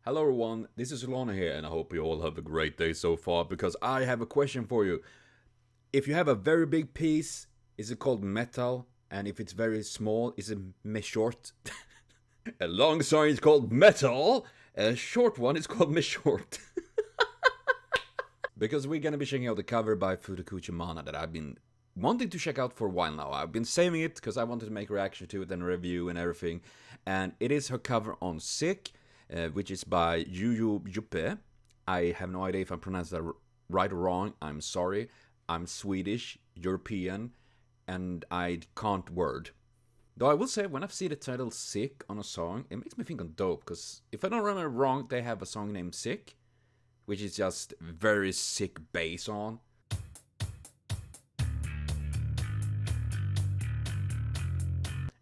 Hello everyone, this is Lana here and I hope you all have a great day so far because I have a question for you. If you have a very big piece, is it called metal? And if it's very small, is it short? A long song is called metal, a short one is called short. Because we're gonna be checking out the cover by Futakuchi Mana that I've been wanting to check out for a while now. I've been saving it because I wanted to make a reaction to it and a review and everything. And it is her cover on Sick, which is by eJRTU. I have no idea if I pronounced that right or wrong. I'm sorry. I'm Swedish, European, and I can't word. Though I will say, when I see the title Sick on a song, it makes me think of Dope, because if I don't remember wrong, they have a song named Sick, which is just very sick bass on.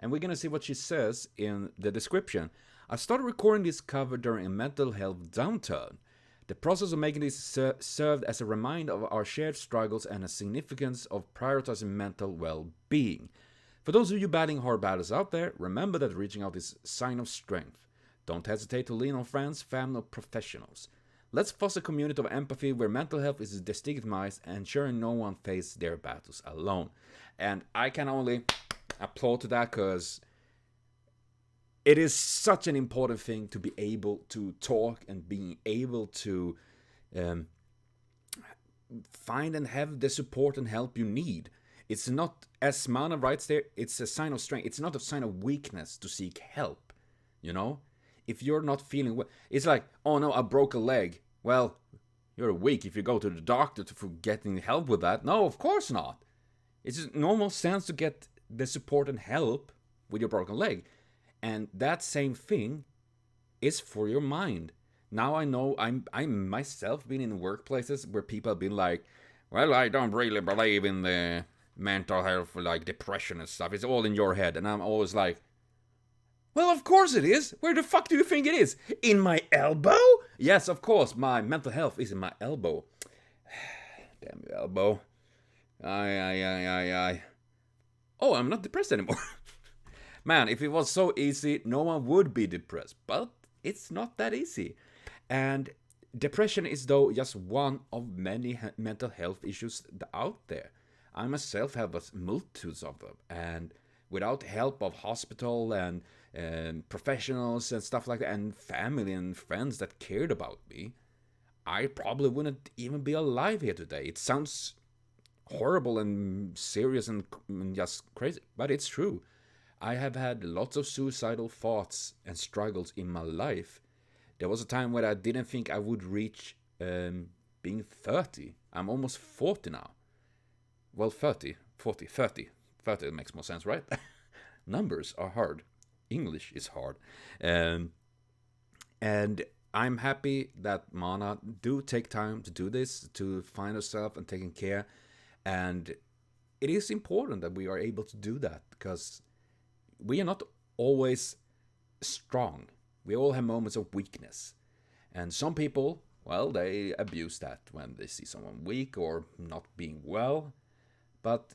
And we're gonna see what she says in the description. I started recording this cover during a mental health downturn. The process of making this served as a reminder of our shared struggles and the significance of prioritizing mental well-being. For those of you battling hard battles out there, remember that reaching out is a sign of strength. Don't hesitate to lean on friends, family, or professionals. Let's foster a community of empathy where mental health is destigmatized and ensuring no one faces their battles alone. And I can only applaud to that because it is such an important thing to be able to talk and being able to find and have the support and help you need. It's not, as Mana writes there, it's a sign of strength. It's not a sign of weakness to seek help, you know? If you're not feeling well, it's like, oh no, I broke a leg. Well, you're weak if you go to the doctor for getting help with that. No, of course not. It's just normal sense to get the support and help with your broken leg. And that same thing is for your mind. Now I know I'm myself been in workplaces where people have been like, well, I don't really believe in the mental health, like depression and stuff. It's all in your head. And I'm always like, well, of course it is. Where the fuck do you think it is? In my elbow? Yes, of course, my mental health is in my elbow. Damn your elbow. Aye. Oh, I'm not depressed anymore. Man, if it was so easy, no one would be depressed. But it's not that easy. And depression is, though, just one of many mental health issues out there. I myself have a multitudes of them. And without help of hospital and professionals and stuff like that, and family and friends that cared about me, I probably wouldn't even be alive here today. It sounds horrible and serious and just crazy, but it's true. I have had lots of suicidal thoughts and struggles in my life. There was a time where I didn't think I would reach being 30. I'm almost 40 now. Well, 30 makes more sense, right? Numbers are hard. English is hard. And I'm happy that Mana do take time to do this, to find herself and taking care. And it is important that we are able to do that because we are not always strong. We all have moments of weakness. And some people, well, they abuse that when they see someone weak or not being well. But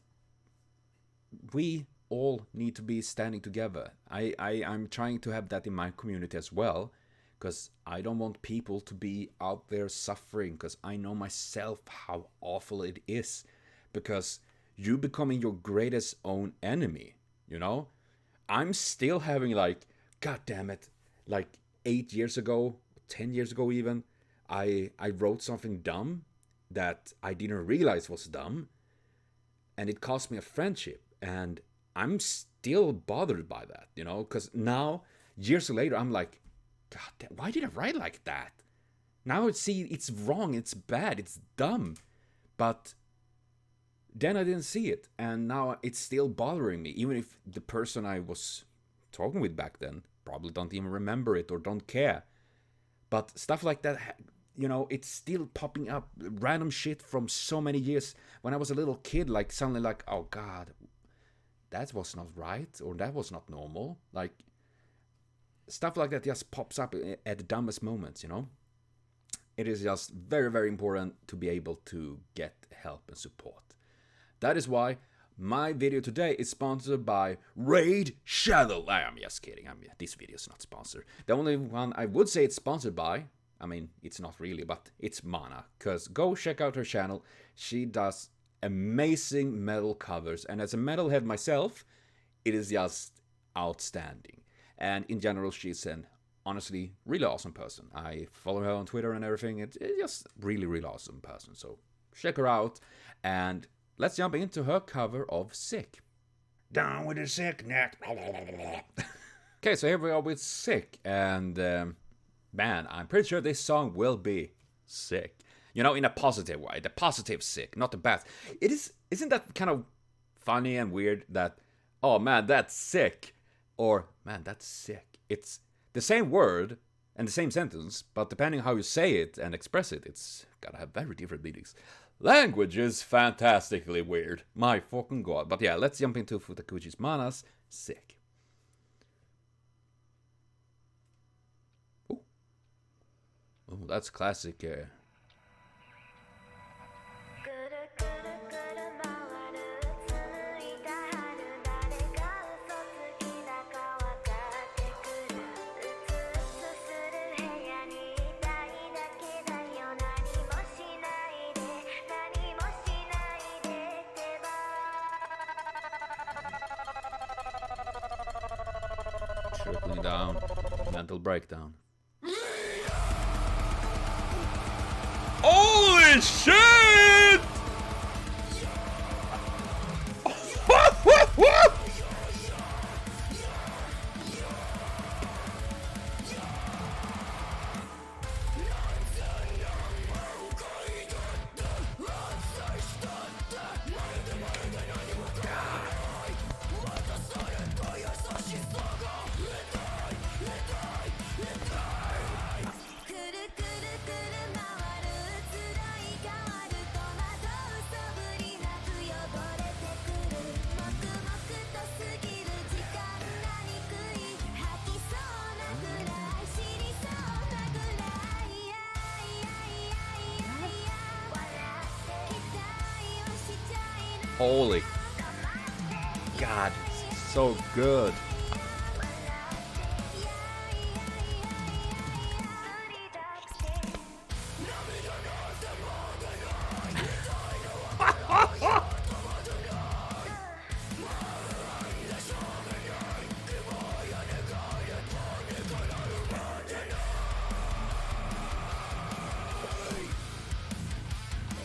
we all need to be standing together. I'm trying to have that in my community as well, because I don't want people to be out there suffering, because I know myself how awful it is, because you becoming your greatest own enemy, you know? I'm still having like, god damn it, like 8 years ago, 10 years ago even, I wrote something dumb that I didn't realize was dumb, and it cost me a friendship, and I'm still bothered by that, you know, because now, years later, I'm like, god damn, why did I write like that? Now it's wrong, it's bad, it's dumb, but then I didn't see it, and now it's still bothering me, even if the person I was talking with back then probably don't even remember it or don't care. But stuff like that, you know, it's still popping up, random shit from so many years when I was a little kid, like suddenly like, oh god, that was not right, or that was not normal. Like, stuff like that just pops up at the dumbest moments, you know? It is just very, very important to be able to get help and support. That is why my video today is sponsored by Raid Shadow. I'm just kidding. This video is not sponsored. The only one I would say it's sponsored by, I mean, it's not really, but it's Mana. Because go check out her channel. She does amazing metal covers. And as a metalhead myself, it is just outstanding. And in general, she's an honestly really awesome person. I follow her on Twitter and everything. It's just really, really awesome person. So check her out. And let's jump into her cover of Sick. Down with the sick neck. Okay, so here we are with Sick. And man, I'm pretty sure this song will be sick. You know, in a positive way. The positive sick, not the bad. Isn't that kind of funny and weird that, oh man, that's sick. Or, man, that's sick. It's the same word and the same sentence, but depending how you say it and express it, it's gotta have very different meanings. Language is fantastically weird. My fucking god. But yeah, let's jump into Futakuchi Mana's Sick. Oh, that's classic. Trickling down, mental breakdown. Holy shit! Holy God, so good.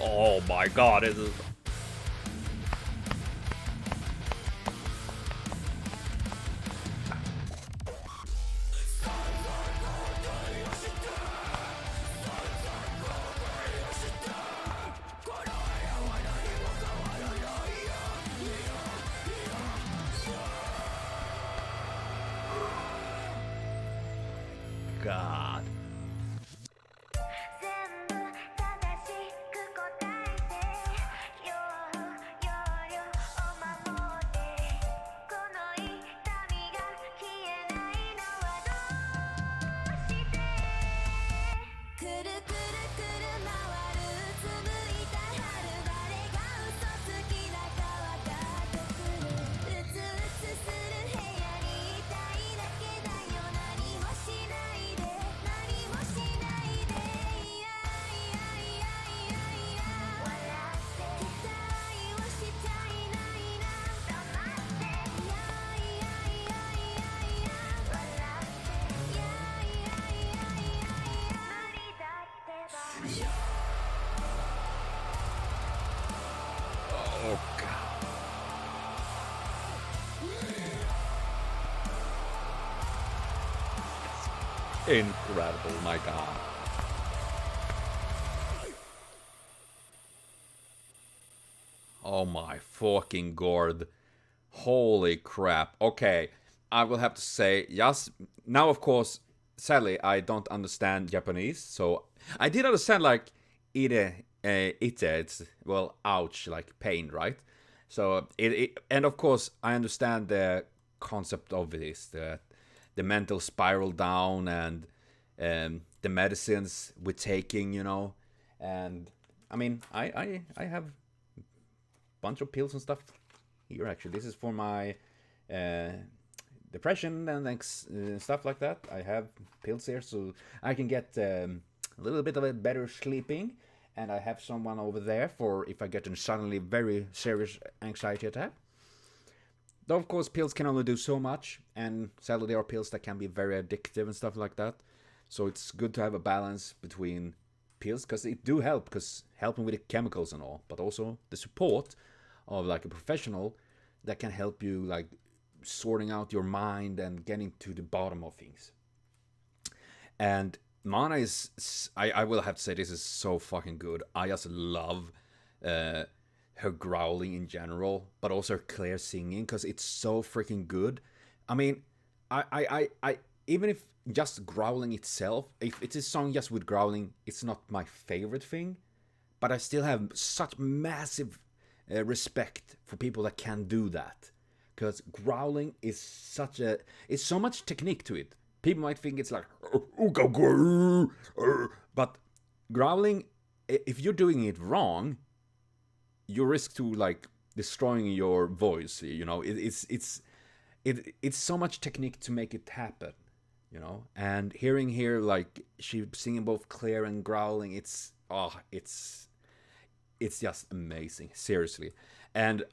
Oh my God, it is. God. Oh God. Incredible, my God. Oh my fucking god. Holy crap. Okay, I will have to say, yes, now of course, sadly, I don't understand Japanese, so I did understand, like, ite, it's, well, ouch, like pain, right? So, and of course, I understand the concept of this, the mental spiral down and the medicines we're taking, you know, and I mean, I have a bunch of pills and stuff here actually. This is for my depression and stuff like that. I have pills here so I can get a little bit of a better sleeping. And I have someone over there for if I get a suddenly very serious anxiety attack. Though, of course, pills can only do so much, and sadly there are pills that can be very addictive and stuff like that. So it's good to have a balance between pills, because it do help, because helping with the chemicals and all, but also the support of like a professional that can help you like sorting out your mind and getting to the bottom of things. And Mana is, I will have to say, this is so fucking good. I just love her growling in general, but also her clear singing, because it's so freaking good. I mean, I even if just growling itself, if it's a song just with growling, it's not my favorite thing, but I still have such massive respect for people that can do that, because growling is it's so much technique to it. People might think it's like, but growling, if you're doing it wrong, you risk to like destroying your voice. You know, it's so much technique to make it happen. You know, and hearing here like she singing both clear and growling, it's just amazing, seriously. And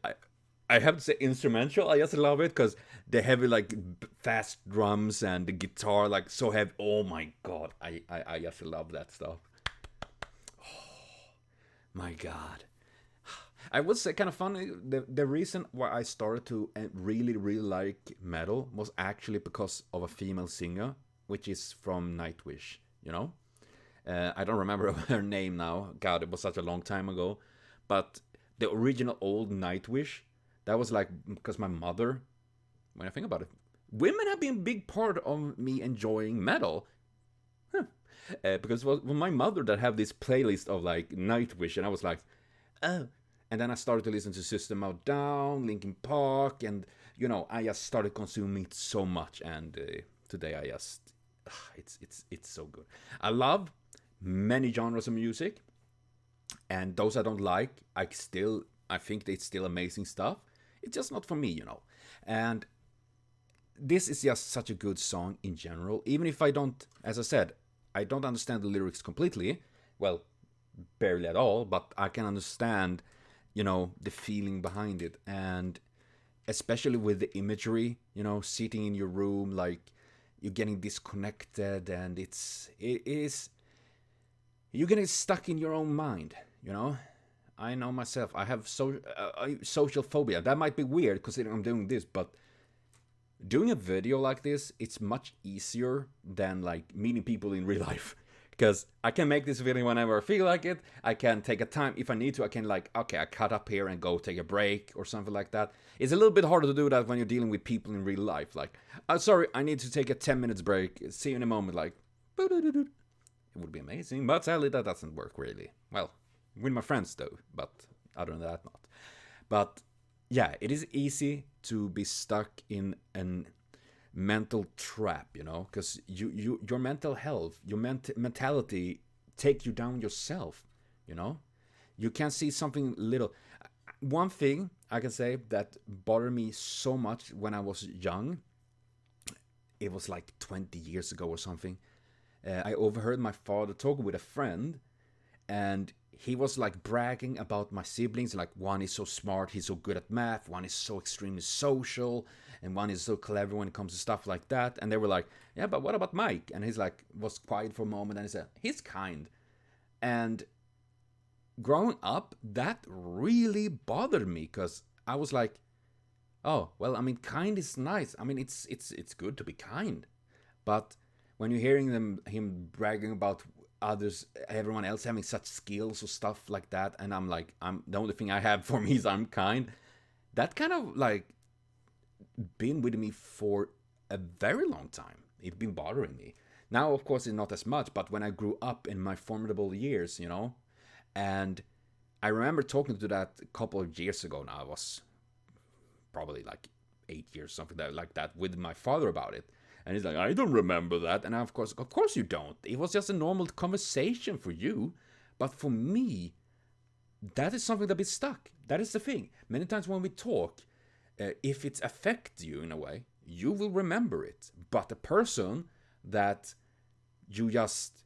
I have to say, instrumental, I just love it, because the heavy, like, fast drums and the guitar, like, so heavy. Oh my god, I just love that stuff. Oh my god. I would say kind of funny, the reason why I started to really, really like metal was actually because of a female singer, which is from Nightwish, you know? I don't remember her name now. God, it was such a long time ago. But the original old Nightwish, that was like, because my mother, when I think about it, women have been a big part of me enjoying metal. Because it was my mother that had this playlist of like Nightwish, and I was like, oh. And then I started to listen to System of a Down, Linkin Park, and, you know, I just started consuming it so much. And today I just, it's so good. I love many genres of music, and those I don't like, I think it's still amazing stuff. It's just not for me, you know. And this is just such a good song in general, even if I don't, as I said, I don't understand the lyrics completely, well, barely at all, but I can understand, you know, the feeling behind it. And especially with the imagery, you know, sitting in your room, like you're getting disconnected, and it is, you're getting stuck in your own mind, you know. I know myself, I have social phobia. That might be weird considering I'm doing this, but doing a video like this, it's much easier than like meeting people in real life. Because I can make this video whenever I feel like it. I can take a time, if I need to, I can like, okay, I cut up here and go take a break or something like that. It's a little bit harder to do that when you're dealing with people in real life. Like, sorry, I need to take a 10 minutes break. See you in a moment, like, it would be amazing. But sadly, that doesn't work really. Well, with my friends though, but other than that, not. But yeah, it is easy to be stuck in an mental trap, you know, because your mental health, your mentality take you down yourself, you know. You can see something little. One thing I can say that bothered me so much when I was young, it was like 20 years ago or something. I overheard my father talking with a friend, and he was like bragging about my siblings, like one is so smart, he's so good at math, one is so extremely social, and one is so clever when it comes to stuff like that. And they were like, yeah, but what about Mike? And he's like, was quiet for a moment, and he said, he's kind. And growing up, that really bothered me, because I was like, oh, well, I mean, kind is nice. I mean, it's good to be kind. But when you're hearing him bragging about others, everyone else having such skills or stuff like that, and I'm like, the only thing I have for me is I'm kind, that kind of like been with me for a very long time. It's been bothering me. Now, of course, it's not as much, but when I grew up in my formidable years, you know, and I remember talking to that a couple of years ago now, I was probably like 8 years, something like that, with my father about it. And he's like, I don't remember that. And of course you don't. It was just a normal conversation for you. But for me, that is something that is stuck. That is the thing. Many times when we talk, if it affects you in a way, you will remember it. But the person that you just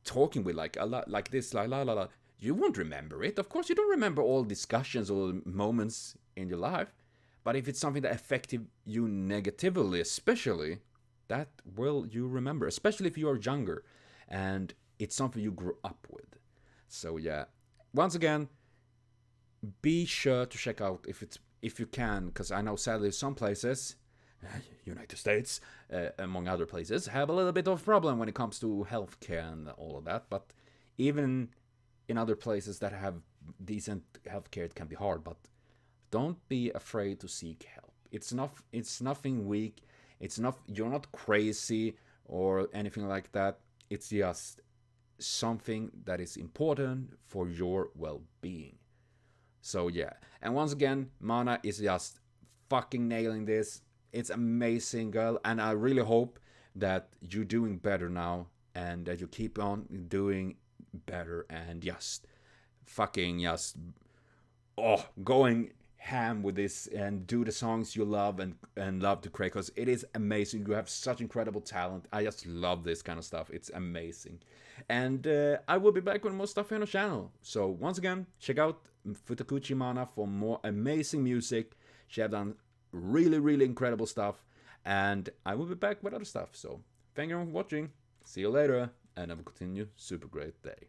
talking with like a lot like this, like la la la, you won't remember it. Of course, you don't remember all discussions or moments in your life. But if it's something that affected you negatively, especially, that will you remember, especially if you are younger and it's something you grew up with. So yeah, once again, be sure to check out if you can, because I know sadly some places, United States, among other places, have a little bit of problem when it comes to healthcare and all of that. But even in other places that have decent healthcare, it can be hard. But don't be afraid to seek help. It's nothing weak. It's not, you're not crazy or anything like that. It's just something that is important for your well-being. So yeah, and once again, Mana is just fucking nailing this. It's amazing, girl, and I really hope that you're doing better now and that you keep on doing better and just fucking just going ham with this and do the songs you love and love to create, because it is amazing. You have such incredible talent. I just love this kind of stuff. It's amazing. And I will be back with more stuff on the channel. So once again, check out Futakuchi Mana for more amazing music. She have done really incredible stuff, and I will be back with other stuff. So thank you for watching. See you later, and have a continued super great day.